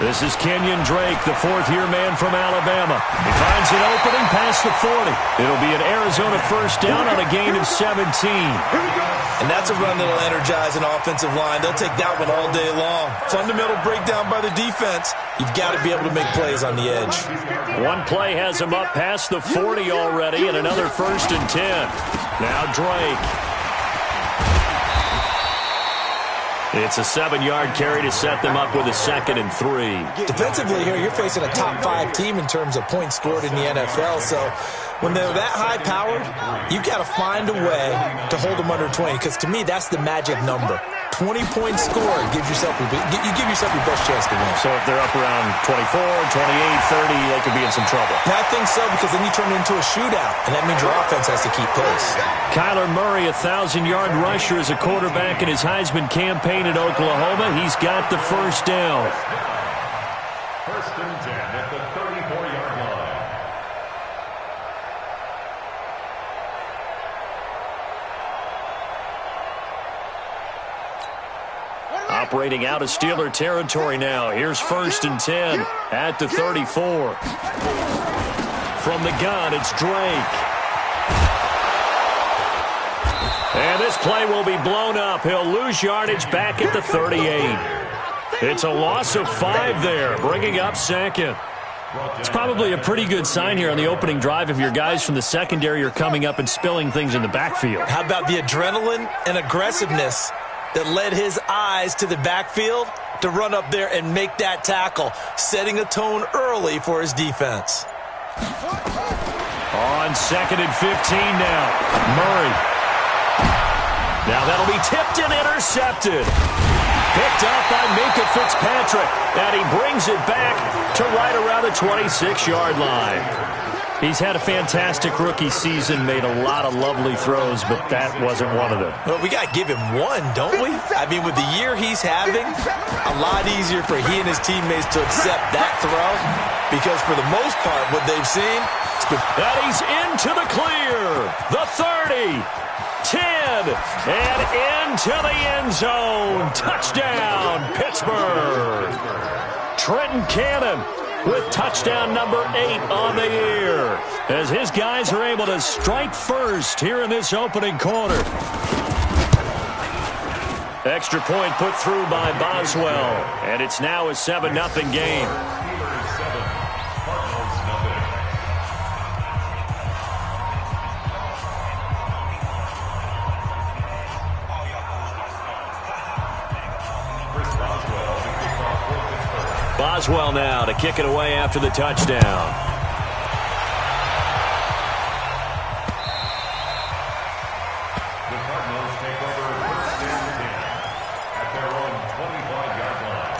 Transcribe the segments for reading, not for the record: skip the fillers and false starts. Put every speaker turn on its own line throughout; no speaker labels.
This is Kenyon Drake, the fourth-year man from Alabama. He finds an opening past the 40. It'll be an Arizona first down on a gain of 17.
And that's a run that'll energize an offensive line. They'll take that one all day long. Fundamental breakdown by the defense. You've got to be able to make plays on the edge.
One play has him up past the 40 already, and another 1st and 10. Now Drake. It's a 7-yard carry to set them up with a 2nd and 3.
Defensively here, you're facing a top-5 team in terms of points scored in the NFL. So when they're that high-powered, you've got to find a way to hold them under 20. Because to me, that's the magic number. 20 points scored gives yourself you give yourself your best chance to win.
So if they're up around 24, 28, 30, they could be in some trouble.
I think so, because then you turn it into a shootout, and that means your offense has to keep pace.
Kyler Murray, a 1,000-yard rusher as a quarterback in his Heisman campaign at Oklahoma. He's got the first down.
1st and 10 at the 34-yard line.
Operating out of Steeler territory now. Here's 1st and 10 at the 34. From the gun, it's Drake. And this play will be blown up. He'll lose yardage back at the 38. It's a loss of 5 there, bringing up 2nd. It's probably a pretty good sign here on the opening drive if your guys from the secondary are coming up and spilling things in the backfield.
How about the adrenaline and aggressiveness that led his eyes to the backfield to run up there and make that tackle, setting a tone early for his defense.
On 2nd and 15 now, Murray. Now that'll be tipped and intercepted. Picked up by Minkah Fitzpatrick, and he brings it back to right around the 26-yard line. He's had a fantastic rookie season, made a lot of lovely throws, but that wasn't one of them.
Well, we got to give him one, don't we? I mean, with the year he's having, a lot easier for he and his teammates to accept that throw, because for the most part, what they've seen, it's been...
And he's into the clear. The 30, 10, and into the end zone. Touchdown, Pittsburgh. Trenton Cannon with touchdown number 8 on the year, as his guys are able to strike first here in this opening quarter. Extra point put through by Boswell, and it's now a 7-0 game. Boswell now to kick it away after the touchdown.
The Cardinals take over 1st and 10 at their own 25-yard line.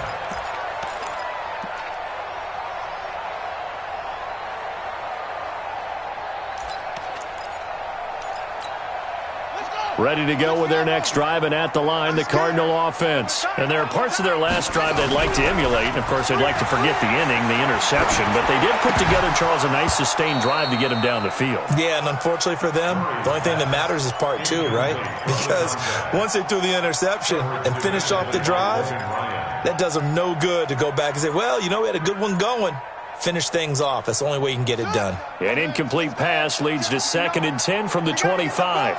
Ready to go with their next drive, and at the line, the Cardinal offense. And there are parts of their last drive they'd like to emulate. And, of course, they'd like to forget the inning, the interception. But they did put together, Charles, a nice sustained drive to get him down the field.
Yeah, and unfortunately for them, the only thing that matters is part 2, right? Because once they threw the interception and finished off the drive, that does them no good to go back and say, well, you know, we had a good one going. Finish things off. That's the only way you can get it done.
An incomplete pass leads to 2nd and 10 from the 25.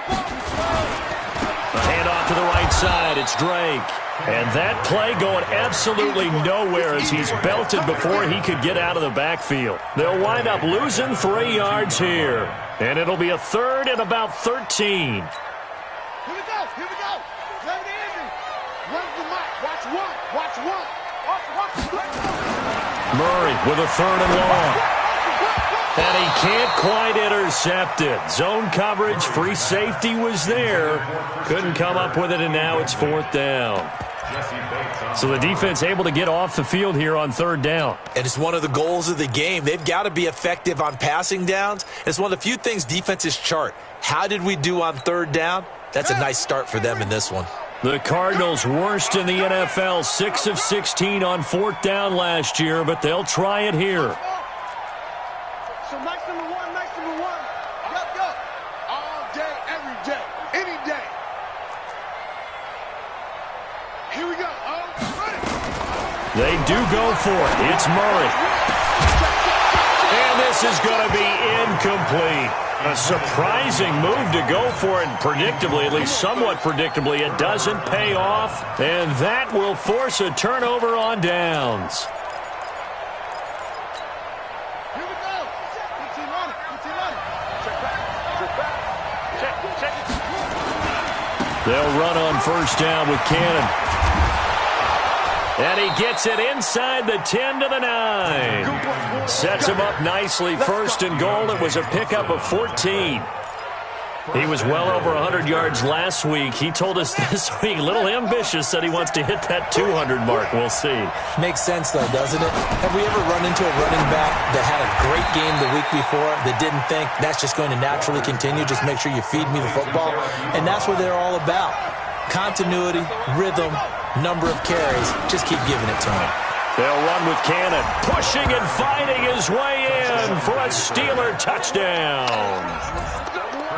A handoff to the right side. It's Drake. And that play going absolutely nowhere as he's belted before he could get out of the backfield. They'll wind up losing 3 yards here. And it'll be a 3rd and about 13.
Here we go. Here we go. Play the ending. Run the mic. Watch one. Watch one.
Murray with a 3rd and long. And he can't quite intercept it. Zone coverage, free safety was there. Couldn't come up with it, and now it's 4th down. So the defense able to get off the field here on 3rd down.
And it's one of the goals of the game. They've got to be effective on passing downs. It's one of the few things defenses chart. How did we do on 3rd down? That's a nice start for them in this one.
The Cardinals worst in the NFL, 6 of 16 on 4th down last year, but they'll try it here.
So nice number one. Go. All day, every day, any day. Here we go.
They do go for it. It's Murray. And this is going to be incomplete. A surprising move to go for it, and predictably, at least somewhat predictably, it doesn't pay off. And that will force a turnover on downs.
Here we go. Good team on it. Good team on it. Check back. Check back. Check.
They'll run on first down with Cannon. And he gets it inside the 10 to the 9. Sets him up nicely. First and goal. It was a pickup of 14. He was well over 100 yards last week. He told us this week, a little ambitious, said he wants to hit that 200 mark. We'll see.
Makes sense, though, doesn't it? Have we ever run into a running back that had a great game the week before that didn't think that's just going to naturally continue? Just make sure you feed me the football. And that's what they're all about. Continuity, rhythm, number of carries. Just keep giving it to him.
They'll run with Cannon, pushing and fighting his way in for a Steeler touchdown.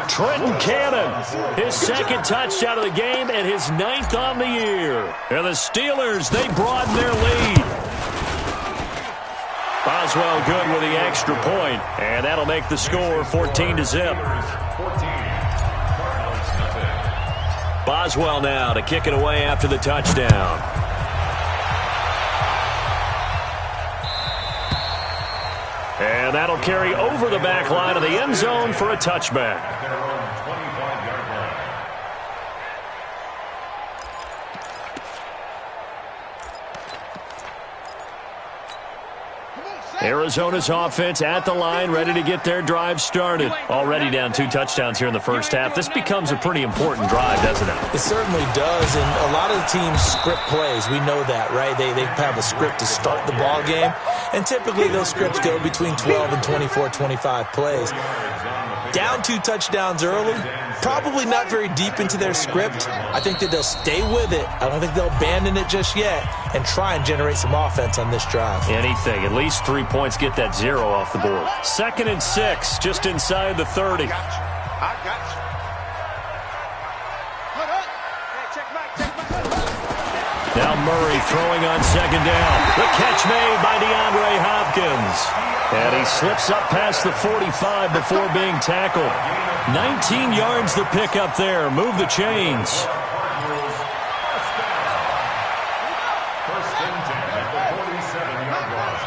Trenton Cannon, his second touchdown of the game and his 9th on the year. And the Steelers, they broaden their lead. Boswell good with the extra point, and that'll make the score 14-0. Boswell now to kick it away after the touchdown. And that'll carry over the back line of the end zone for a touchback. Arizona's offense at the line, ready to get their drive started. Already down 2 touchdowns here in the first half. This becomes a pretty important drive, doesn't it?
It certainly does, and a lot of the teams script plays. We know that, right? They have a script to start the ball game, and typically those scripts go between 12 and 24, 25 plays. Down 2 touchdowns early, probably not very deep into their script. I think that they'll stay with it. I don't think they'll abandon it just yet and try and generate some offense on this drive.
Anything. At least 3 points, get that 0 off the board. 2nd and 6, just inside the 30.
I got you. Hold up. Hey, check back.
Now Murray throwing on 2nd down. The catch made by DeAndre Hopkins. And he slips up past the 45 before being tackled. 19 yards to pick up there. Move the chains.
First and 10 at the 47-yard line.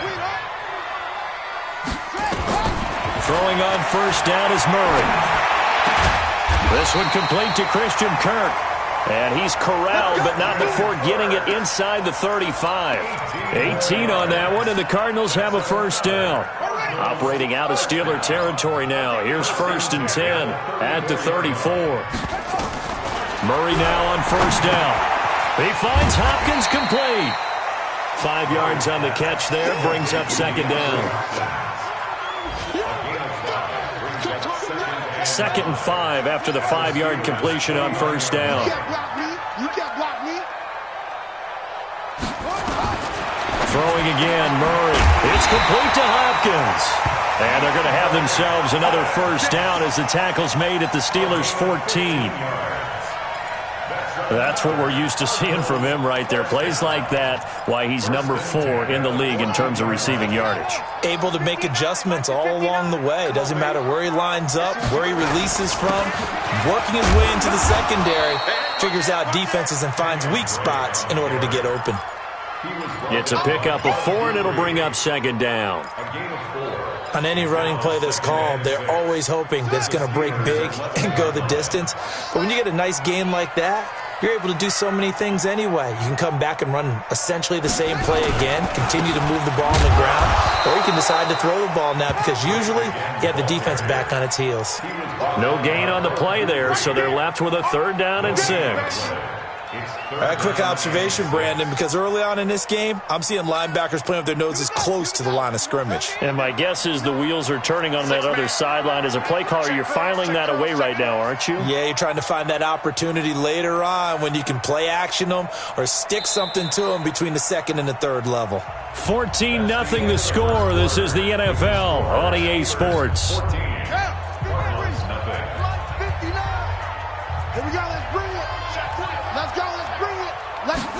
Throwing on first down is Murray. This one complete to Christian Kirk. And he's corralled, but not before getting it inside the 35. 18 on that one, and the Cardinals have a first down. Operating out of Steeler territory now. Here's 1st and 10 at the 34. Murray now on first down. He finds Hopkins complete. 5 yards on the catch there, brings up 2nd down. 2nd and 5 after the 5-yard completion on first down.
You can't block me.
Throwing again, Murray. It's complete to Hopkins. And they're going to have themselves another first down as the tackle's made at the Steelers' 14. That's what we're used to seeing from him right there. Plays like that, why he's number 4 in the league in terms of receiving yardage.
Able to make adjustments all along the way. Doesn't matter where he lines up, where he releases from. Working his way into the secondary, figures out defenses and finds weak spots in order to get open.
It's a pickup of 4, and it'll bring up 2nd down.
On any running play that's called, they're always hoping that it's going to break big and go the distance. But when you get a nice gain like that, you're able to do so many things anyway. You can come back and run essentially the same play again, continue to move the ball on the ground, or you can decide to throw the ball now because usually you have the defense back on its heels.
No gain on the play there, so they're left with a 3rd down and 6.
A quick observation, Brandon, because early on in this game, I'm seeing linebackers playing with their noses close to the line of scrimmage.
And my guess is the wheels are turning on that other sideline. As a play caller, you're filing that away right now, aren't you?
Yeah, you're trying to find that opportunity later on when you can play action them or stick something to them between the 2nd and the 3rd level.
14-0 the score. This is the NFL on EA Sports.
59. Here we go. Let's bring it. Let's go. Let's bring it. Let's go.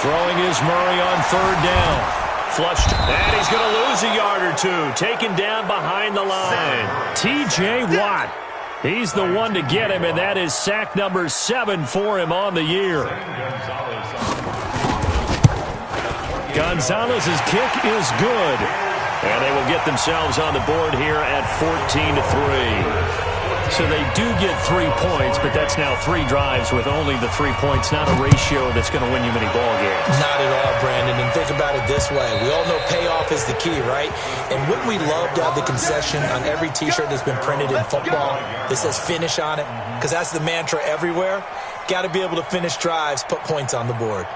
Throwing is Murray on third down. Flushed. And he's going to lose a yard or two. Taken down behind the line. T.J. Watt. He's the one to get him, and that is sack number 7 for him on the year. Gonzalez's kick is good. And they will get themselves on the board here at 14-3. So they do get 3 points, but that's now 3 drives with only the 3 points, not a ratio that's going to win you many ball games.
Not at all, Brandon. And think about it this way. We all know payoff is the key, right? And wouldn't we love to have the concession on every T-shirt that's been printed in football that says finish on it? Because that's the mantra everywhere. Got to be able to finish drives, put points on the board.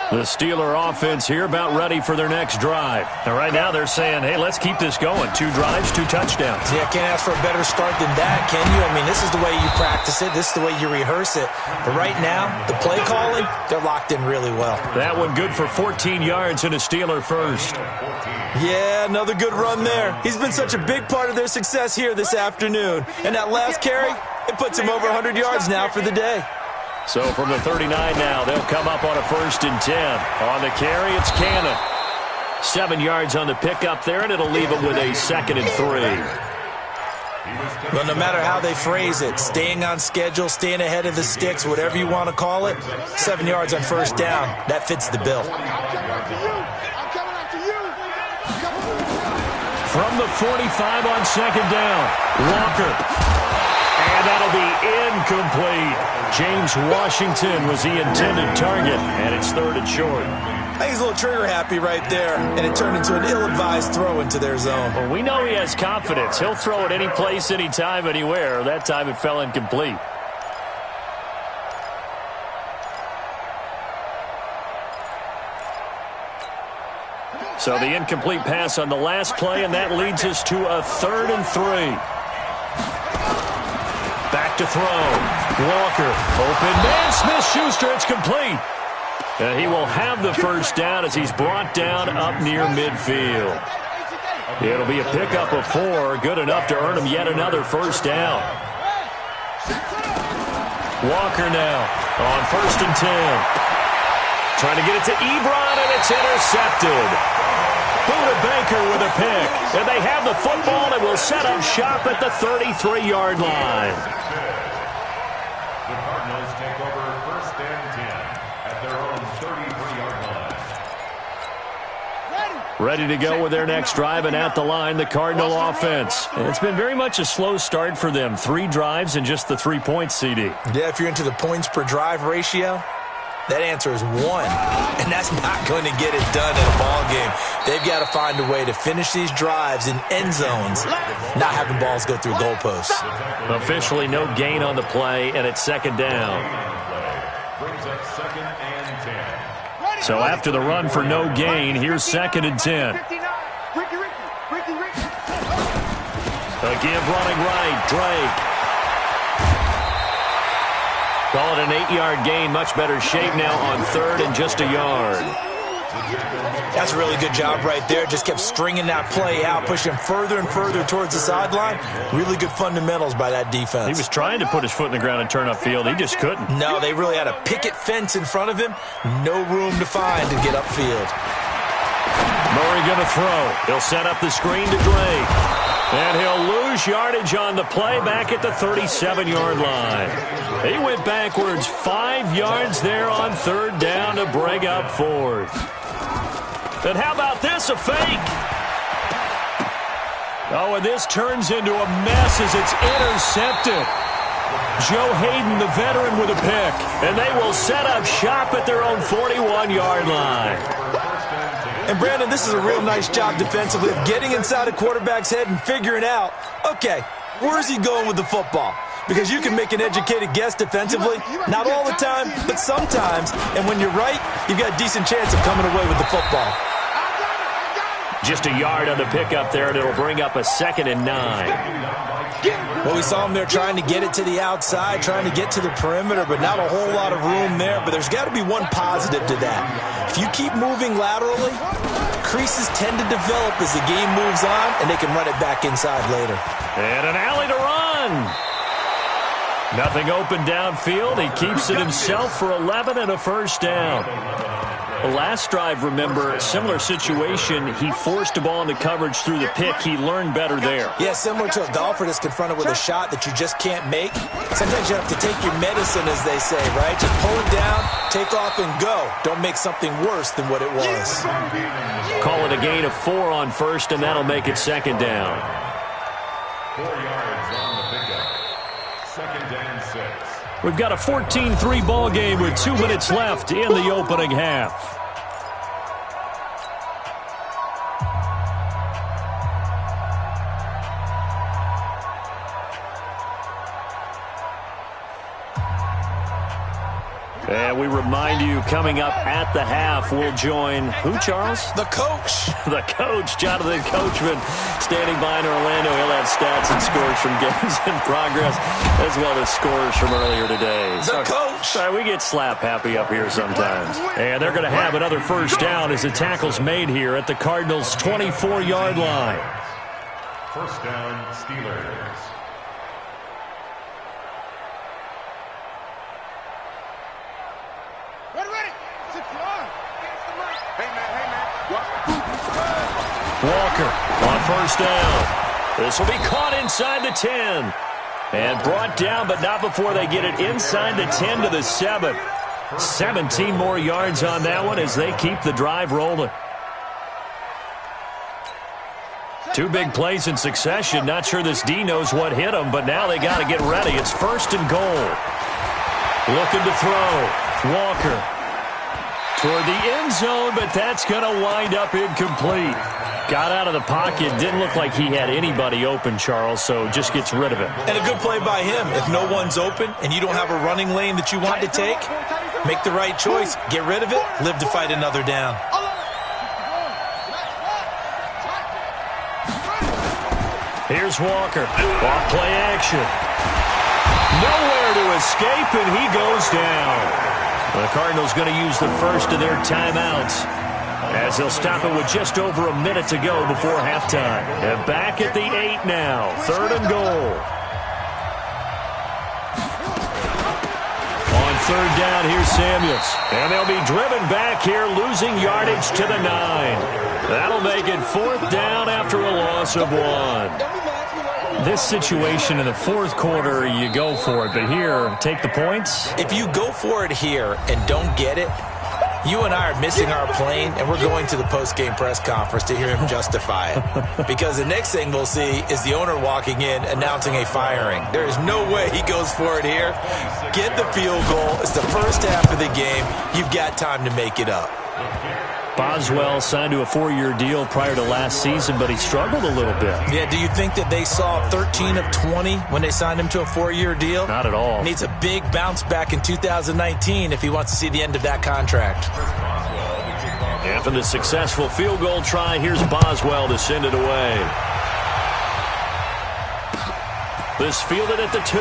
The Steeler offense here about ready for their next drive. And right now they're saying, hey, let's keep this going. 2 drives, 2 touchdowns.
Yeah, can't ask for a better start than that, can you? I mean, this is the way you practice it. This is the way you rehearse it. But right now, the play calling, they're locked in really well.
That one good for 14 yards and a Steeler first.
Yeah, another good run there. He's been such a big part of their success here this afternoon. And that last carry, it puts him over 100 yards now for the day.
So from the 39 now, they'll come up on a 1st and 10. On the carry, it's Cannon. 7 yards on the pickup there, and it'll leave them with a 2nd and 3.
Well, no matter how they phrase it, staying on schedule, staying ahead of the sticks, whatever you want to call it, 7 yards on 1st down, that fits the bill.
From the 45 on 2nd down, Walker. And that'll be incomplete. James Washington was the intended target, and it's 3rd and short.
I think he's a little trigger happy right there, and it turned into an ill-advised throw into their zone.
Well, we know he has confidence. He'll throw it any place, anytime, anywhere. That time it fell incomplete. So the incomplete pass on the last play, and that leads us to a 3rd and 3. Back to throw. Walker. Open man. Smith-Schuster. It's complete. And he will have the 1st down as he's brought down up near midfield. It'll be a pickup of 4. Good enough to earn him yet another 1st down. Walker now on 1st and 10. Trying to get it to Ebron, and it's intercepted. Buda Baker with a pick. And they have the football and will set up shop at the 33-yard line.
The Cardinals take over 1st and 10 at their own 33-yard line.
Ready to go with their next drive, and at the line, the Cardinal offense. And it's been very much a slow start for them. 3 drives and just the 3 points, CD.
Yeah, if you're into the points per drive ratio, that answer is 1, and that's not going to get it done in a ball game. They've got to find a way to finish these drives in end zones, not having balls go through goalposts.
Officially no gain on the play, and it's 2nd down.
Brings up 2nd and 10.
So after the run for no gain, here's 2nd and 10. A give running right, Drake. Call it an 8-yard gain. Much better shape now on 3rd and just a yard.
That's a really good job right there. Just kept stringing that play out, pushing further and further towards the sideline. Really good fundamentals by that defense.
He was trying to put his foot in the ground and turn upfield. He just couldn't.
No, they really had a picket fence in front of him. No room to find to get upfield.
Murray going to throw. He'll set up the screen to Drake. And he'll lose yardage on the play back at the 37-yard line. He went backwards 5 yards there on 3rd down to bring up 4th. And how about this, a fake? Oh, and this turns into a mess as it's intercepted. Joe Hayden, the veteran, with a pick. And they will set up shop at their own 41-yard line.
And, Brandon, this is a real nice job defensively of getting inside a quarterback's head and figuring out, okay, where's he going with the football? Because you can make an educated guess defensively, not all the time, but sometimes. And when you're right, you've got a decent chance of coming away with the football.
Just a yard on the pickup there, and it'll bring up a 2nd and 9.
Well, we saw him there trying to get it to the outside, trying to get to the perimeter, but not a whole lot of room there. But there's got to be one positive to that. If you keep moving laterally, creases tend to develop as the game moves on, and they can run it back inside later.
And an alley to run. Nothing open downfield. He keeps it himself for 11 and a first down. The last drive, remember, similar situation. He forced a ball into coverage through the pick. He learned better there.
Yeah, similar to a golfer that's confronted with a shot that you just can't make. Sometimes you have to take your medicine, as they say, right? Just pull it down, take off, and go. Don't make something worse than what it was.
Call it a gain of 4 on first, and that'll make it second down.
4 yards on the pickup. Second and 6.
We've got a 14-3 ball game with 2 minutes left in the opening half. And we remind you, coming up at the half, we'll join who, Charles?
The coach.
The coach, Jonathan Coachman, standing by in Orlando. He'll have stats and scores from games in progress, as well as scores from earlier today.
The coach.
Sorry, we get slap happy up here sometimes. And they're going to have another first down as the tackle's made here at the Cardinals' 24-yard line.
First down, Steelers.
Walker on first down. This will be caught inside the 10. And brought down, but not before they get it inside the 10 to the 7. 17 more yards on that one as they keep the drive rolling. 2 big plays in succession. Not sure this D knows what hit them, but now they got to get ready. It's first and goal. Looking to throw. Walker toward the end zone, but that's going to wind up incomplete. Got out of the pocket. Didn't look like he had anybody open, Charles, so just gets rid of it.
And a good play by him. If no one's open and you don't have a running lane that you want to take, make the right choice. Get rid of it. Live to fight another down.
Here's Walker. Off play action. Nowhere to escape, and he goes down. The Cardinals going to use the first of their timeouts as they'll stop it with just over a minute to go before halftime. And back at the 8 now. Third and goal. On third down, here's Samuels. And they'll be driven back here, losing yardage to the 9. That'll make it fourth down after a loss of 1. This situation in the fourth quarter, you go for it. But here, take the points.
If you go for it here and don't get it, you and I are missing our plane, and we're going to the post-game press conference to hear him justify it. Because the next thing we'll see is the owner walking in announcing a firing. There is no way he goes for it here. Get the field goal. It's the first half of the game. You've got time to make it up.
Boswell signed to a 4-year deal prior to last season, but he struggled a little bit.
Yeah, do you think that they saw 13 of 20 when they signed him to a 4-year deal?
Not at all.
Needs a big bounce back in 2019 if he wants to see the end of that contract.
After the successful field goal try, here's Boswell to send it away. This fielded at the 2.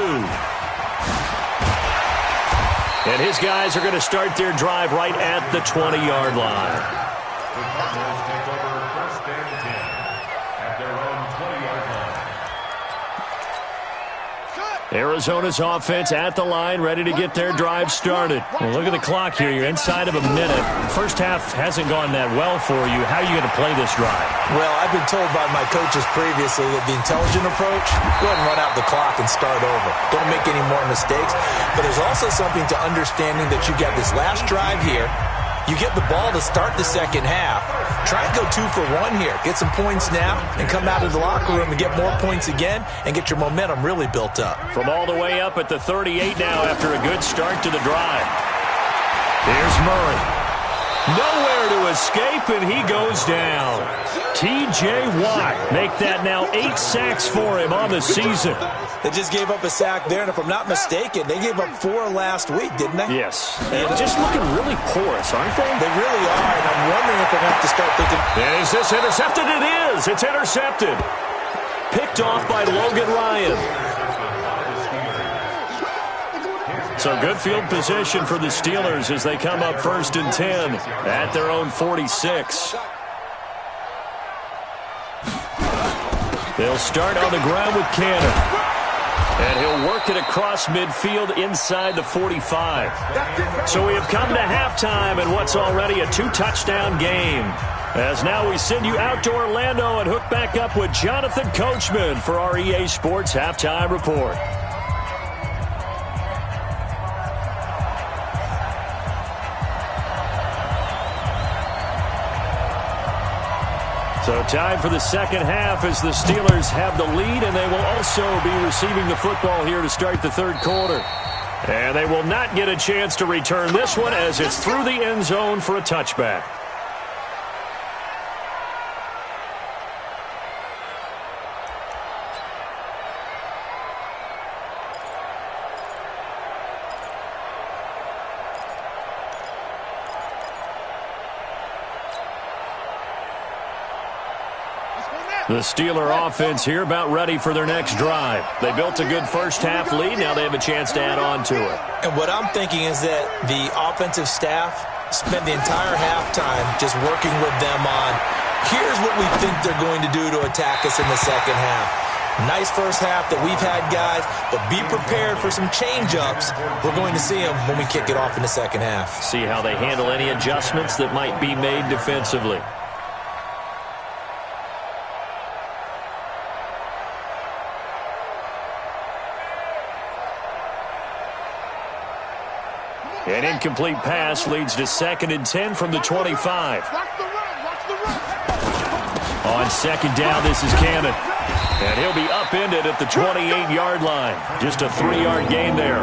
And his guys are going to start their drive right at the 20-yard line.
The Cardinals take over first and 10 at their own 20-yard line.
Arizona's offense at the line, ready to get their drive started. Well, look at the clock here. You're inside of a minute. First half hasn't gone that well for you. How are you going to play this drive?
Well, I've been told by my coaches previously that the intelligent approach, go ahead and run out the clock and start over. Don't make any more mistakes. But there's also something to understanding that you got this last drive here. You get the ball to start the second half. Try and go 2 for 1 here. Get some points now and come out of the locker room and get more points again and get your momentum really built up.
From all the way up at the 38 now after a good start to the drive. Here's Murray. Nowhere to escape, and he goes down. T.J. Watt make that now 8 sacks for him on the season.
They just gave up a sack there, and if I'm not mistaken, they gave up 4 last week, didn't they?
Yes. And just looking really porous, aren't they?
They really are, and I'm wondering if they're going to have to start thinking.
Is this intercepted? It is. It's intercepted. Picked off by Logan Ryan. So good field position for the Steelers as they come up first and 10 at their own 46. They'll start on the ground with Cannon. And he'll work it across midfield inside the 45. So we have come to halftime in what's already a 2-touchdown game. As now we send you out to Orlando and hook back up with Jonathan Coachman for our EA Sports Halftime Report. So time for the second half as the Steelers have the lead, and they will also be receiving the football here to start the third quarter. And they will not get a chance to return this one as it's through the end zone for a touchback. The Steeler offense here about ready for their next drive. They built a good first-half lead. Now they have a chance to add on to it.
And what I'm thinking is that the offensive staff spent the entire halftime just working with them on, here's what we think they're going to do to attack us in the second half. Nice first half that we've had, guys, but be prepared for some change-ups. We're going to see them when we kick it off in the second half.
See how they handle any adjustments that might be made defensively. An incomplete pass leads to 2nd and 10 from the 25. On second down, this is Cannon. And he'll be upended at the 28-yard line. Just a 3-yard gain there.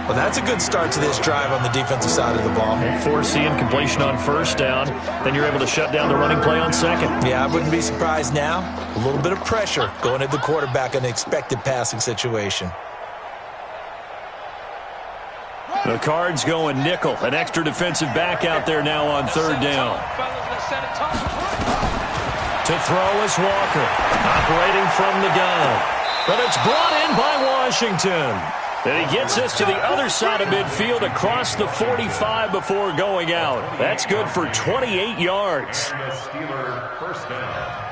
Well, that's a good start to this drive on the defensive side of the ball.
Force the incompletion on first down. Then you're able to shut down the running play on second.
Yeah, I wouldn't be surprised now. A little bit of pressure going at the quarterback in an expected passing situation.
The Cards going nickel. An extra defensive back out there now on third down. To throw is Walker. Operating from the gun. But it's brought in by Washington. And he gets us to the other side of midfield across the 45 before going out. That's good for 28 yards.
Steeler first down.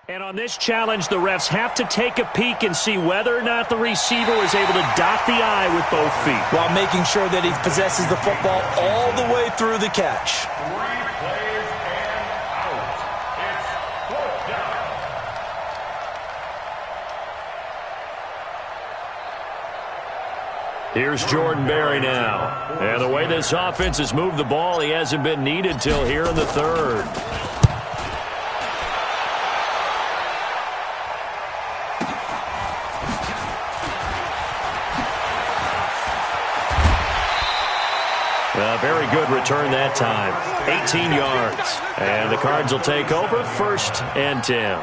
And on this challenge, the refs have to take a peek and see whether or not the receiver was able to dot the I with both feet,
while making sure that he possesses the football all the way through the catch.
3 plays and out. It's 4th down.
Here's Jordan Berry now. And the way this offense has moved the ball, he hasn't been needed till here in the third. Very good return that time. 18 yards. And the Cards will take over 1st and 10.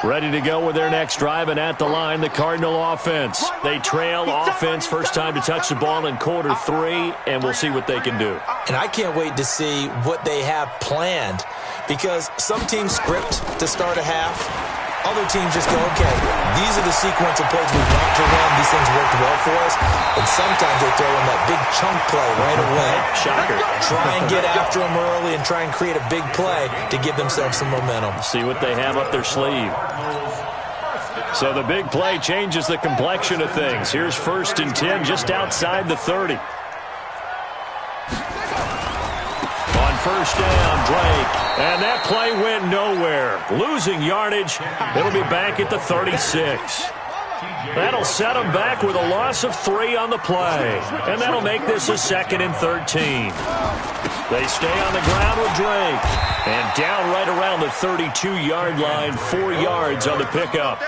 Ready to go with their next drive, and at the line, the Cardinal offense. They trail offense, first time to touch the ball in quarter 3, and we'll see what they can do.
And I can't wait to see what they have planned, because some teams script to start a half. Other teams just go, okay, these are the sequence of plays we want to run. These things worked well for us. And sometimes they throw in that big chunk play right away.
Shocker.
Try and get after them early and try and create a big play to give themselves some momentum.
See what they have up their sleeve. So the big play changes the complexion of things. Here's 1st and 10 just outside the 30. First down, Drake. And that play went nowhere. Losing yardage. It'll be back at the 36. That'll set them back with a loss of 3 on the play. And that'll make this a 2nd and 13. They stay on the ground with Drake. And down right around the 32-yard line, 4 yards on the pickup.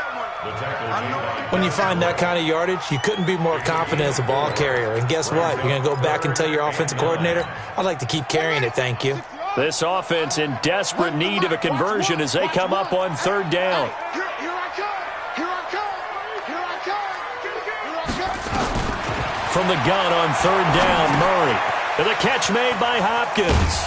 When you find that kind of yardage, you couldn't be more confident as a ball carrier. And guess what? You're going to go back and tell your offensive coordinator, I'd like to keep carrying it, thank you.
This offense in desperate need of a conversion as they come up on third down.
Here I come.
From the gun on third down, Murray. And the catch made by Hopkins.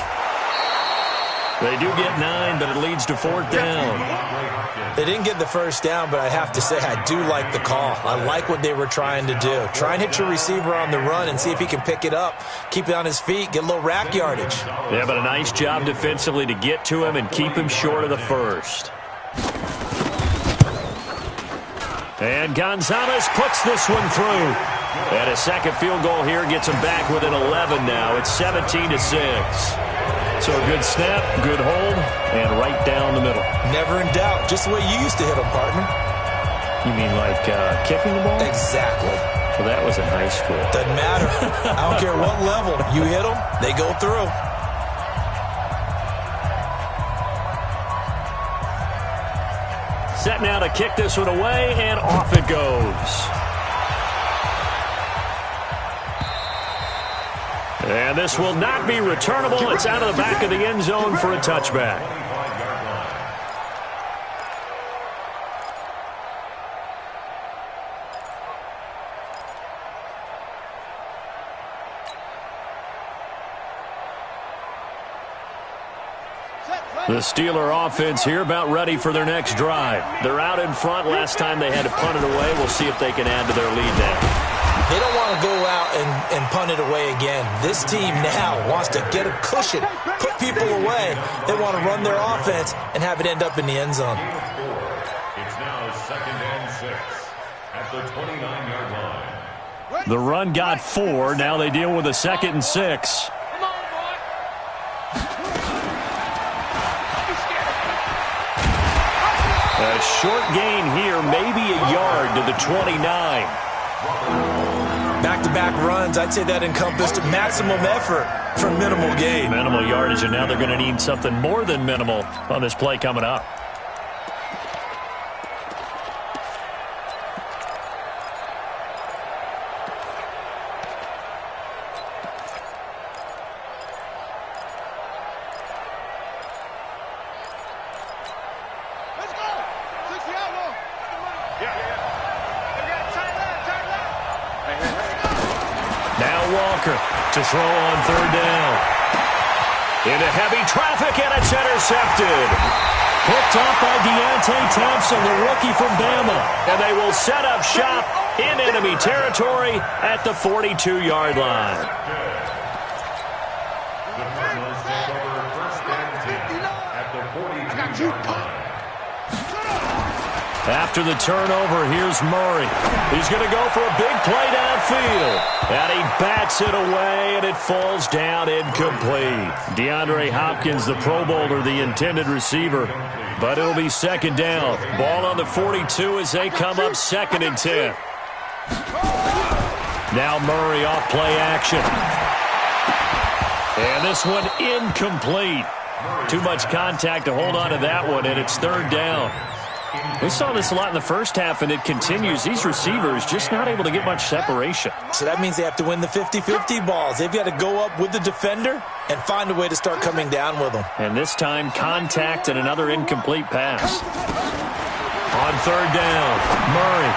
They do get 9, but it leads to 4th down.
They didn't get the first down, but I have to say I do like the call. I like what they were trying to do. Try and hit your receiver on the run and see if he can pick it up, keep it on his feet, get a little rack yardage.
Yeah, but a nice job defensively to get to him and keep him short of the first. And Gonzalez puts this one through. And a second field goal here gets him back within 11 now. It's 17-6. So a good snap, good hold, and right down the middle.
Never in doubt. Just the way you used to hit them, partner.
You mean like kicking the ball?
Exactly.
Well, that was in high school.
Doesn't matter. I don't care what level. You hit them, they go through.
Set now to kick this one away, and off it goes. And this will not be returnable. It's out of the back of the end zone for a touchback. The Steeler offense here about ready for their next drive. They're out in front. Last time they had to punt it away. We'll see if they can add to their lead now.
They don't want to go out and punt it away again. This team now wants to get a cushion, put people away. They want to run their offense and have it end up in the end zone.
It's now 2nd and 6 at the 29-yard line.
The run got 4. Now they deal with a 2nd and 6. A short gain here, maybe a yard to the 29.
Back-to-back runs, I'd say that encompassed maximum effort for minimal gain.
Minimal yardage, and now they're going to need something more than minimal on this play coming up. To throw on 3rd down. Into heavy traffic, and it's intercepted. Picked off by Deontay Thompson, the rookie from Bama. And they will set up shop in enemy territory at the 42-yard line.
The Cardinals take over 1st and 10 at the 42-yard line.
After the turnover, here's Murray. He's going to go for a big play downfield. And he bats it away, and it falls down incomplete. DeAndre Hopkins, the Pro Bowler, the intended receiver. But it'll be 2nd down. Ball on the 42 as they come up 2nd and 10. Now Murray off play action. And this one incomplete. Too much contact to hold on to that one, and it's 3rd down. We saw this a lot in the first half, and it continues. These receivers just not able to get much separation.
So that means they have to win the 50-50 balls. They've got to go up with the defender and find a way to start coming down with them.
And this time, contact and another incomplete pass. On 3rd down, Murray.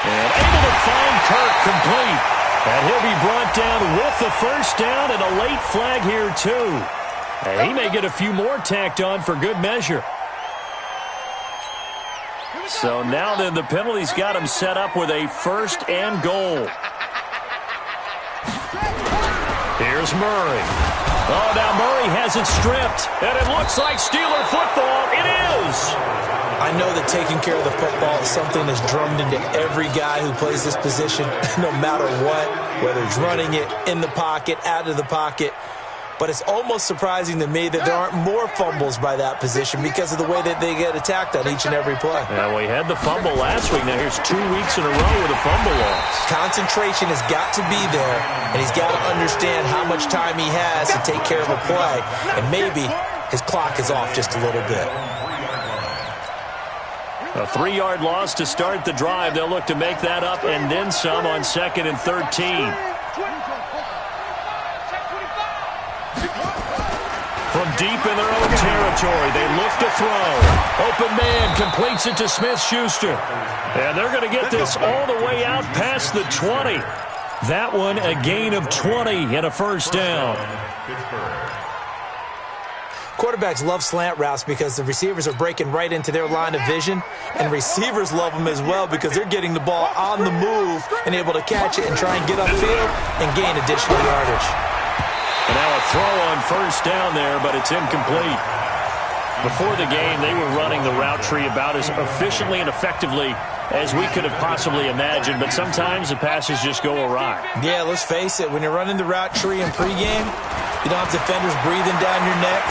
And able to find Kirk complete. And he'll be brought down with the 1st down and a late flag here, too. And he may get a few more tacked on for good measure. So now then the penalty's got him set up with a 1st and goal. Here's Murray. Oh, now Murray has it stripped. And it looks like Steeler football. It is.
I know that taking care of the football is something that's drummed into every guy who plays this position, no matter what, whether he's running it, in the pocket, out of the pocket. But it's almost surprising to me that there aren't more fumbles by that position because of the way that they get attacked on each and every play.
Yeah, we had the fumble last week. Now here's 2 weeks in a row with a fumble loss.
Concentration has got to be there, and he's got to understand how much time he has to take care of a play. And maybe his clock is off just a little bit.
A 3-yard loss to start the drive. They'll look to make that up and then some on 2nd and 13. From deep in their own territory, they look to throw. Open man completes it to Smith-Schuster. And they're going to get this all the way out past the 20. That one a gain of 20 and a 1st down.
Quarterbacks love slant routes because the receivers are breaking right into their line of vision, and receivers love them as well because they're getting the ball on the move and able to catch it and try and get upfield and gain additional yardage.
And now a throw on first down there, but it's incomplete. Before the game, they were running the route tree about as efficiently and effectively as we could have possibly imagined, but sometimes the passes just go awry.
Yeah, let's face it, when you're running the route tree in pregame, you don't have defenders breathing down your neck.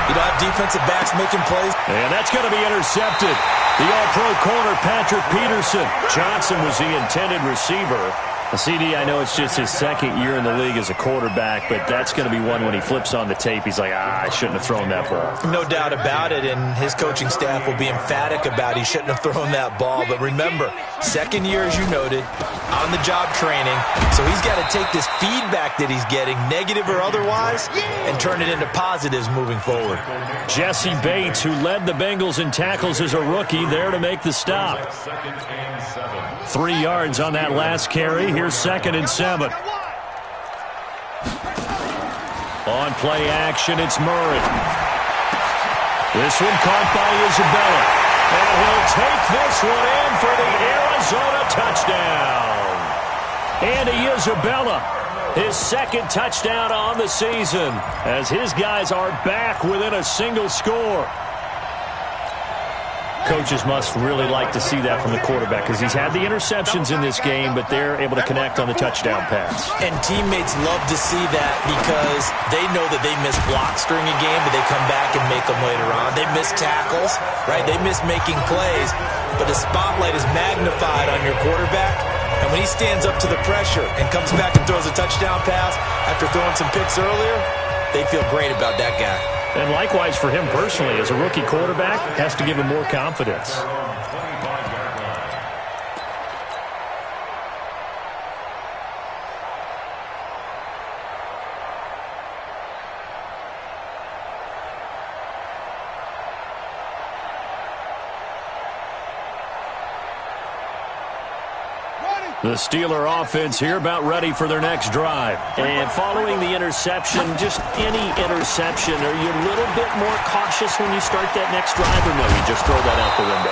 You don't have defensive backs making plays.
And that's going to be intercepted. The all-pro corner, Patrick Peterson. Johnson was the intended receiver. CD, I know it's just his second year in the league as a quarterback, but that's going to be one when he flips on the tape. He's like, I shouldn't have thrown that ball.
No doubt about it, and his coaching staff will be emphatic about he shouldn't have thrown that ball. But remember, second year, as you noted, on-the-job training, so he's got to take this feedback that he's getting, negative or otherwise, and turn it into positives moving forward.
Jesse Bates, who led the Bengals in tackles as a rookie, there to make the stop. 3 yards on that last carry. Here's 2nd and 7. On play action, it's Murray. This one caught by Isabella. And he'll take this one in for the Arizona touchdown. Andy Isabella, his 2nd touchdown on the season, as his guys are back within a single score. Coaches must really like to see that from the quarterback because he's had the interceptions in this game, but they're able to connect on the touchdown pass.
And teammates love to see that because they know that they miss blocks during a game, but they come back and make them later on. They miss tackles, right? They miss making plays, but the spotlight is magnified on your quarterback. And when he stands up to the pressure and comes back and throws a touchdown pass after throwing some picks earlier, they feel great about that guy.
And likewise for him personally, as a rookie quarterback, has to give him more confidence. The Steeler offense here about ready for their next drive. And following the interception, just any interception, are you a little bit more cautious when you start that next drive, or no, you just throw that out the window?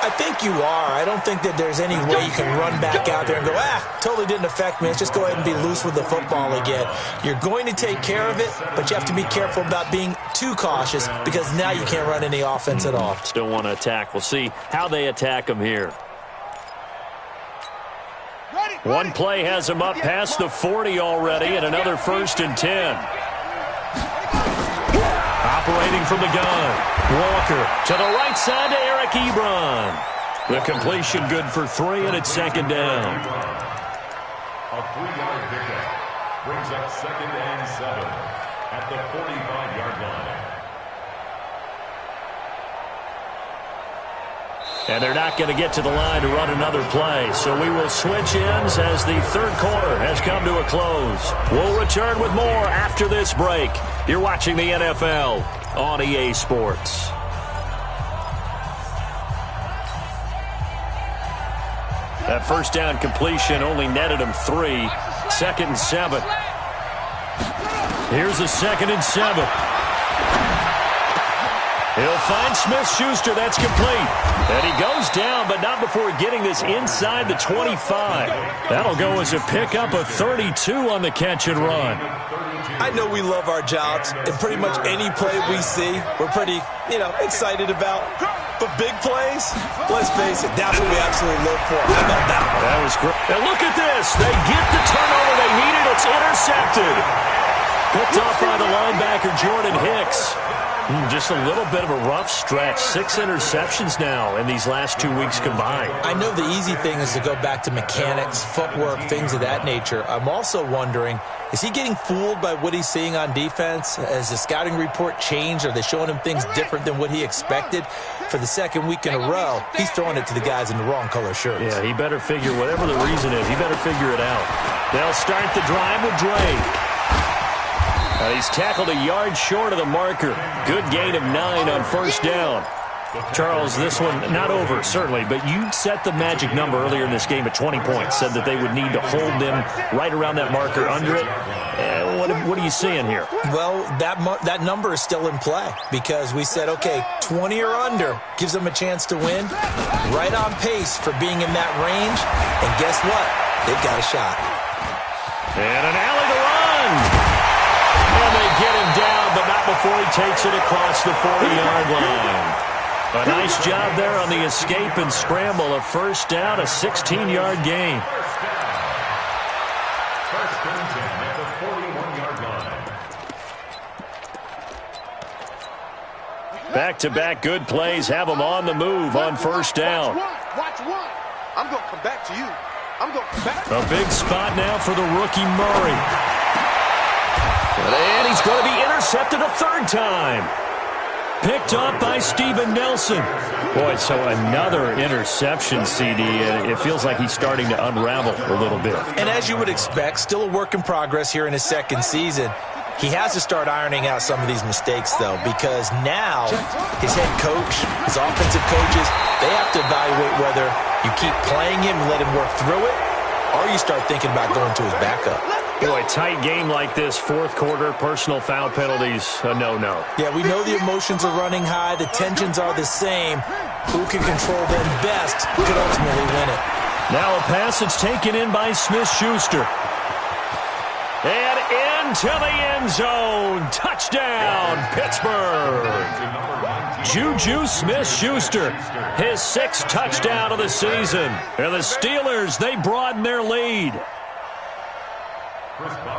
I think you are. I don't think that there's any way you can run back out there and go, totally didn't affect me. Let's just go ahead and be loose with the football again. You're going to take care of it, but you have to be careful about being too cautious because now you can't run any offense at all.
Still want to attack. We'll see how they attack them here. One play has him up past the 40 already, and another 1st and 10. Operating from the gun. Walker to the right side to Eric Ebron. The completion good for 3, and it's 2nd down.
A 3-yard pickup brings up 2nd and 7 at the 45-yard line.
And they're not going to get to the line to run another play. So we will switch ends as the 3rd quarter has come to a close. We'll return with more after this break. You're watching the NFL on EA Sports. That first down completion only netted him 3. 2nd and 7. Here's a 2nd and 7. He'll find Smith-Schuster. That's complete. And he goes down, but not before getting this inside the 25. That'll go as a pickup of 32 on the catch and run.
I know we love our jobs, and pretty much any play we see, we're pretty, excited about. But big plays, let's face it, that's what we absolutely look for. How about that one?
That was great. And look at this. They get the turnover they needed. It's intercepted. Picked off by the linebacker, Jordan Hicks. Just a little bit of a rough stretch. 6 interceptions now in these last 2 weeks combined.
I know the easy thing is to go back to mechanics, footwork, things of that nature. I'm also wondering, is he getting fooled by what he's seeing on defense? Has the scouting report changed? Are they showing him things different than what he expected? For the 2nd week in a row, he's throwing it to the guys in the wrong color shirts.
Yeah, he better figure, whatever the reason is, he better figure it out. They'll start the drive with Drake. He's tackled a yard short of the marker. Good gain of 9 on 1st down. Charles, this one not over, certainly, but you set the magic number earlier in this game at 20 points, said that they would need to hold them right around that marker under it. What are you seeing here?
Well, that number is still in play because we said, okay, 20 or under gives them a chance to win. Right on pace for being in that range. And guess what? They've got a shot.
And an alley to run. And they get him down, but not before he takes it across the 40-yard line. A nice job there on the escape and scramble. A first down, a 16-yard gain.
First and 10 at the 41-yard line.
Back-to-back good plays have them on the move on first down.
Watch one. I'm going to come back to you. I'm going to come back.
A big spot now for the rookie Murray. And he's going to be intercepted a third time. Picked up by Steven Nelson. Boy, so another interception, CD. It feels like he's starting to unravel a little bit.
And as you would expect, still a work in progress here in his second season. He has to start ironing out some of these mistakes, though, because now his head coach, his offensive coaches, they have to evaluate whether you keep playing him and let him work through it, or you start thinking about going to his backup.
Boy, tight game like this, fourth quarter, personal foul penalties, a no-no.
Yeah, we know the emotions are running high. The tensions are the same. Who can control them best could ultimately win it.
Now a pass that's taken in by Smith-Schuster. And into the end zone. Touchdown, Pittsburgh. Juju Smith-Schuster, his sixth touchdown of the season. And the Steelers, they broaden their lead.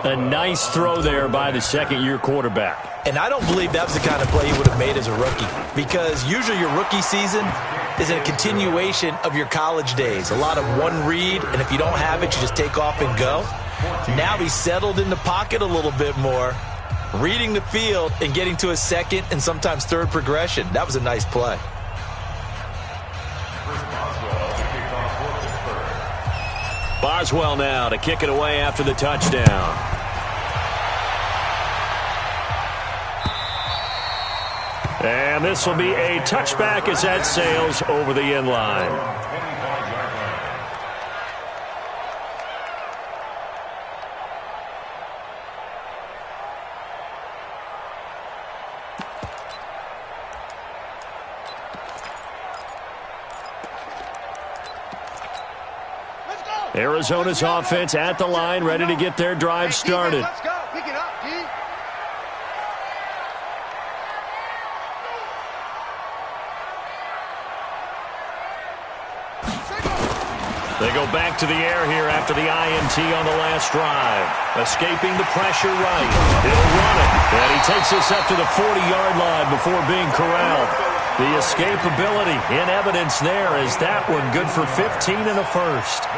A nice throw there by the second-year quarterback.
And I don't believe that was the kind of play he would have made as a rookie, because usually your rookie season is a continuation of your college days. A lot of one read, and if you don't have it, you just take off and go. Now he's settled in the pocket a little bit more, reading the field and getting to his second and sometimes third progression. That was a nice play.
Boswell now to kick it away after the touchdown. And this will be a touchback as that sails over the end line. Arizona's offense at the line, ready to get their drive started.
Let's go. Pick it up, D.
They go back to the air here after the INT on the last drive. Escaping the pressure right. He'll run it. And he takes this up to the 40-yard line before being corralled. The escapability in evidence there is that one good for 15 in the first.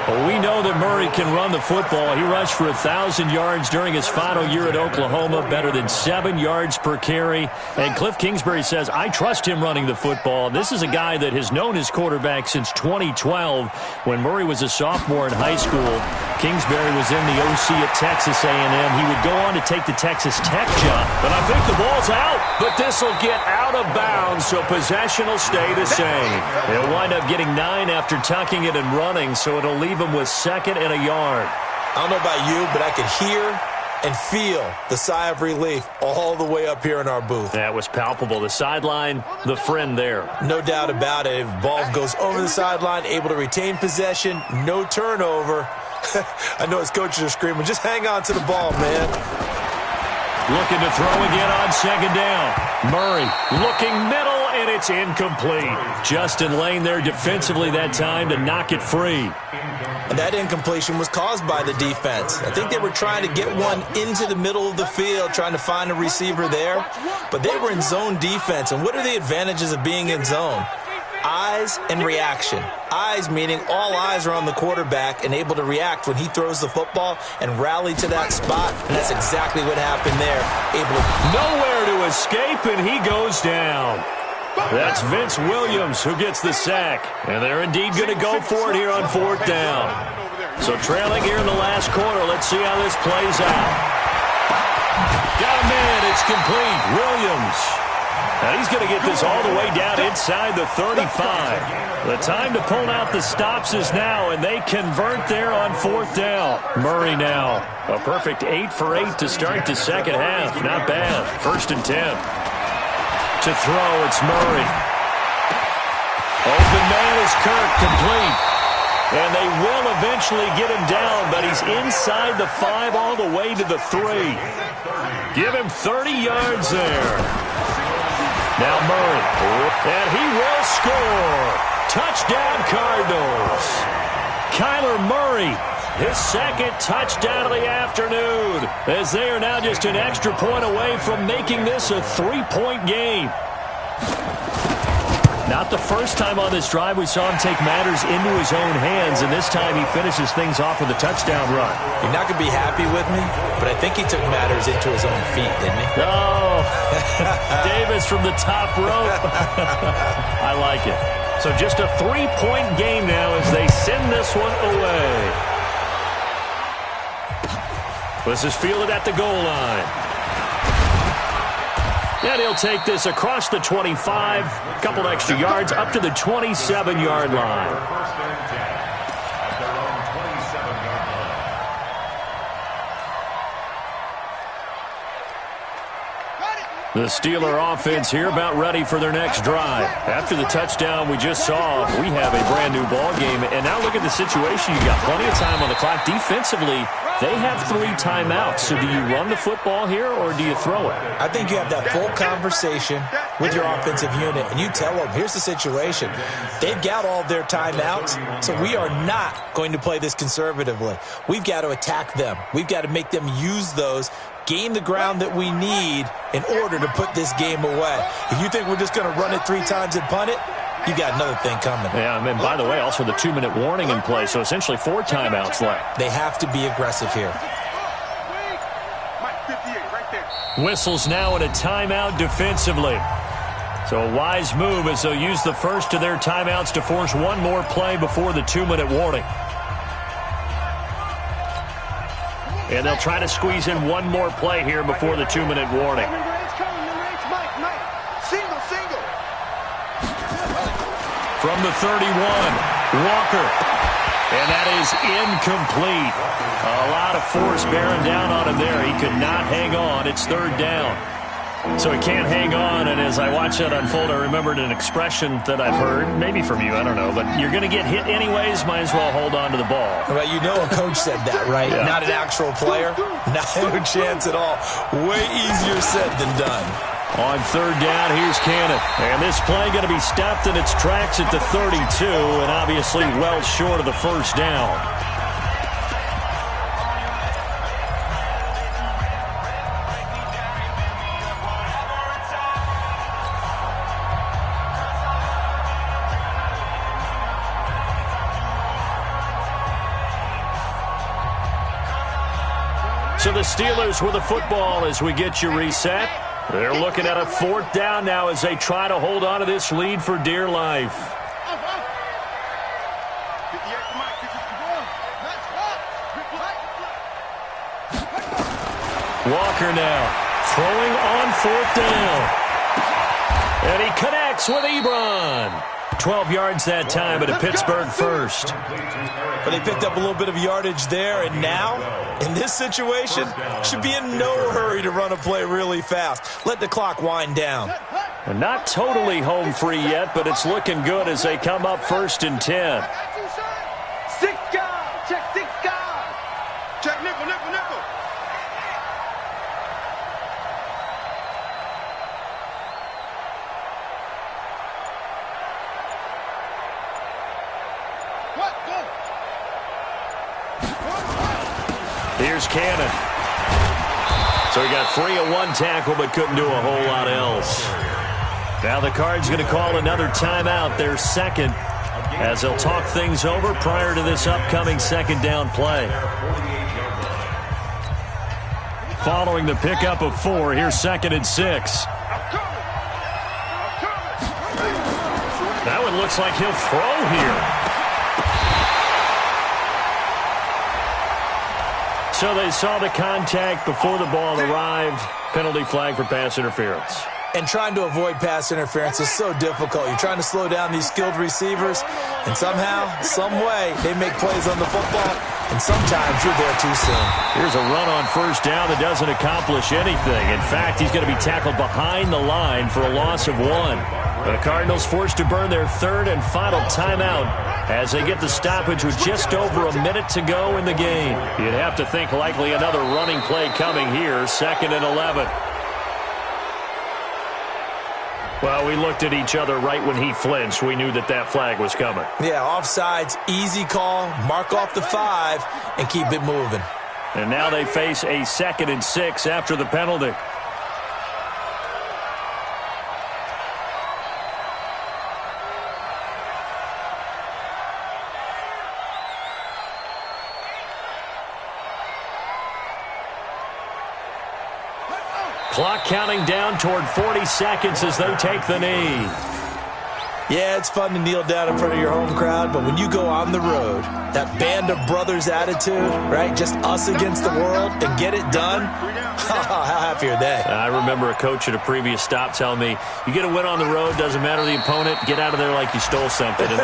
Well, we know that Murray can run the football. He rushed for 1,000 yards during his final year at Oklahoma, better than 7 yards per carry. And Cliff Kingsbury says, I trust him running the football. This is a guy that has known his quarterback since 2012 when Murray was a sophomore in high school. Kingsbury was in the OC at Texas A&M. He would go on to take the Texas Tech job. But I think the ball's out. But this will get out of bounds, so possession will stay the same. They'll wind up getting 9 after tucking it and running, so it'll leave them with second and a yard.
I don't know about you, but I could hear and feel the sigh of relief all the way up here in our booth.
That was palpable. The sideline, the friend there.
No doubt about it. If ball goes over the sideline, able to retain possession, no turnover. I know his coaches are screaming, just hang on to the ball, man.
Looking to throw again on second down. Murray looking middle, and it's incomplete. Justin Lane there defensively that time to knock it free.
And that incompletion was caused by the defense. I think they were trying to get one into the middle of the field, trying to find a receiver there. But they were in zone defense. And what are the advantages of being in zone? Eyes and reaction. Eyes meaning all eyes are on the quarterback and able to react when he throws the football and rally to that spot. And that's exactly what happened there.
Nowhere to escape, and he goes down. That's Vince Williams who gets the sack. And they're indeed going to go for it here on fourth down. So trailing here in the last quarter, let's see how this plays out. Got a man, it's complete. Williams. And he's going to get this all the way down inside the 35. The time to pull out the stops is now, and they convert there on 4th down. Murray now. A perfect 8 for 8 to start the second half. Not bad. 1st and 10. To throw, it's Murray. Open man is Kirk, complete. And they will eventually get him down, but he's inside the 5 all the way to the 3. Give him 30 yards there. Now Murray, and he will score. Touchdown Cardinals. Kyler Murray, his second touchdown of the afternoon, as they are now just an extra point away from making this a 3-point game. Not the first time on this drive we saw him take matters into his own hands, and this time he finishes things off with a touchdown run.
You're not going to be happy with me, but I think he took matters into his own feet, didn't he?
Oh, Davis from the top rope. I like it. So just a 3-point game now as they send this one away. This is fielded at the goal line. And he'll take this across the 25, a couple extra yards, up to the 27-yard line.
First and 10 at their own 27-yard line.
The Steeler offense here about ready for their next drive. After the touchdown we just saw, we have a brand-new ball game. And now look at the situation. You got plenty of time on the clock. Defensively, they have 3 timeouts. So do you run the football here or do you throw it?
I think you have that full conversation with your offensive unit, and you tell them, here's the situation. They've got all their timeouts, so we are not going to play this conservatively. We've got to attack them. We've got to make them use those, gain the ground that we need in order to put this game away. If you think we're just going to run it 3 times and punt it, you got another thing coming.
Yeah, and by the way, also the 2-minute warning in play, so essentially 4 timeouts left.
They have to be aggressive here.
Whistles now in a timeout defensively. So a wise move as they'll use the first of their timeouts to force one more play before the 2-minute warning. And they'll try to squeeze in one more play here before the 2-minute warning. From the 31, Walker. And that is incomplete. A lot of force bearing down on him there. He could not hang on. It's 3rd down. So he can't hang on, and as I watch that unfold, I remembered an expression that I've heard, maybe from you, I don't know, but you're going to get hit anyways, might as well hold on to the ball.
Well, you know a coach said that, right? Yeah. Not an actual player. No chance at all. Way easier said than done.
On 3rd down, here's Cannon. And this play going to be stopped in its tracks at the 32, and obviously well short of the 1st down. So the Steelers with the football as we get you reset. They're looking at a 4th down now as they try to hold on to this lead for dear life. Walker now throwing on 4th down. And he connects with Ebron. 12 yards that time, but a Pittsburgh first.
But they picked up a little bit of yardage there, and now, in this situation, should be in no hurry to run a play really fast. Let the clock wind down.
And not totally home free yet, but it's looking good as they come up 1st and 10.
6 guard, check 6 guard. Check nickel, nickel, nickel.
Here's Cannon. So he got free of 1 tackle but couldn't do a whole lot else. Now the Cards going to call another timeout, their 2nd, as they'll talk things over prior to this upcoming 2nd down play. Following the pickup of 4, here's 2nd and 6. That one looks like he'll throw here. So they saw the contact before the ball arrived. Penalty flag for pass interference.
And trying to avoid pass interference is so difficult. You're trying to slow down these skilled receivers, and somehow, some way, they make plays on the football, and sometimes you're there too soon.
Here's a run on first down that doesn't accomplish anything. In fact, he's going to be tackled behind the line for a loss of 1. The Cardinals forced to burn their third and final timeout as they get the stoppage with just over a minute to go in the game. You'd have to think likely another running play coming here, 2nd and 11. Well, we looked at each other right when he flinched. We knew that that flag was coming.
Yeah, offsides, easy call, mark off the 5, and keep it moving.
And now they face a 2nd and 6 after the penalty. Clock counting down toward 40 seconds as they take the knee.
Yeah, it's fun to kneel down in front of your home crowd, but when you go on the road, that band of brothers attitude, right, just us against the world, and get it done, how happy are they?
I remember a coach at a previous stop telling me, you get a win on the road, doesn't matter the opponent, get out of there like you stole something, and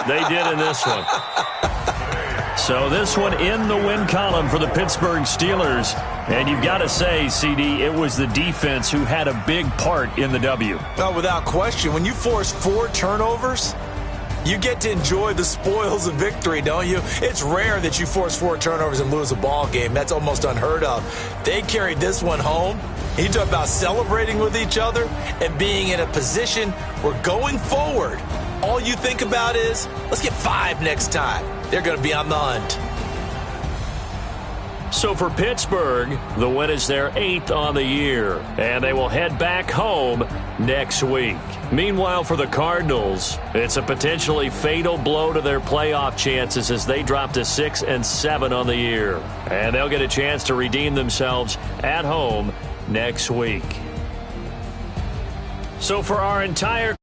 they did in this one. So this one in the win column for the Pittsburgh Steelers. And you've got to say, CD, it was the defense who had a big part in the W.
Oh, without question. When you force 4 turnovers, you get to enjoy the spoils of victory, don't you? It's rare that you force 4 turnovers and lose a ball game. That's almost unheard of. They carried this one home. You talk about celebrating with each other and being in a position where going forward, all you think about is, let's get 5 next time. They're going to be on the hunt.
So for Pittsburgh, the win is their 8th on the year, and they will head back home next week. Meanwhile, for the Cardinals, it's a potentially fatal blow to their playoff chances as they drop to 6 and 7 on the year. And they'll get a chance to redeem themselves at home next week. So for our entire